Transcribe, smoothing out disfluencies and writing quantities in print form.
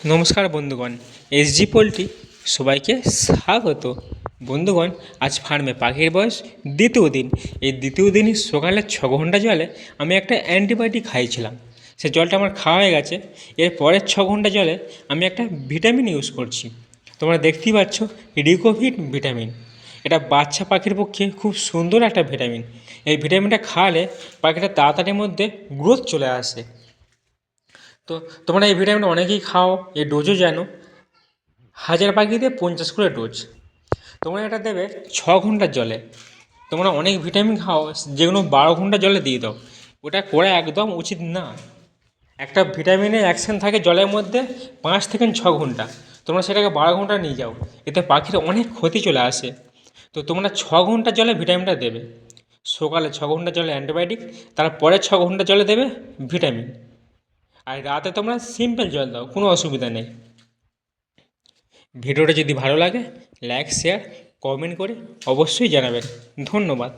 নমস্কার বন্ধুগণ, SG poultry সবাইকে স্বাগত। বন্ধুগণ, আজ ফার্মে পাখির বয়স দ্বিতীয় দিন। এই দ্বিতীয় দিনই সকালে 6 ঘন্টা জলে আমি একটা অ্যান্টিবায়োটিক খাইয়েছিলাম। সে জলটা আমার খাওয়া হয়ে গেছে। এর পরের 6 ঘন্টা জলে আমি একটা ভিটামিন ইউজ করছি। তোমরা দেখতেই পাচ্ছ, রিকোভিট ভিটামিন। এটা বাচ্চা পাখির পক্ষে খুব সুন্দর একটা ভিটামিন। এই ভিটামিনটা খাওয়ালে পাখিটা তাড়াতাড়ির মধ্যে গ্রোথ চলে আসে। তো তোমরা এই ভিটামিন অনেকেই খাও, এই ডোজও জানো। 1000 পাখিতে 50 করে ডোজ। তোমরা এটা দেবে 6 ঘন্টার জলে। তোমরা অনেক ভিটামিন খাও যেগুলো 12 ঘন্টা জলে দিয়ে দাও, ওটা করা একদম উচিত না। একটা ভিটামিনের অ্যাকশন থাকে জলের মধ্যে 5 থেকে 6 ঘন্টা, তোমরা সেটাকে 12 ঘন্টা নিয়ে যাও, এতে পাখির অনেক ক্ষতি চলে আসে। তো তোমরা 6 ঘন্টা জলে ভিটামিনটা দেবে। সকালে 6 ঘন্টা জলে অ্যান্টিবায়োটিক, তারপরে 6 ঘন্টা জলে দেবে ভিটামিন। আর রাতে তোমরা সিম্পল জল দাও, কোনো অসুবিধা নেই। ভিডিওটা যদি ভালো লাগে লাইক, শেয়ার, কমেন্ট করে অবশ্যই জানাবেন। ধন্যবাদ।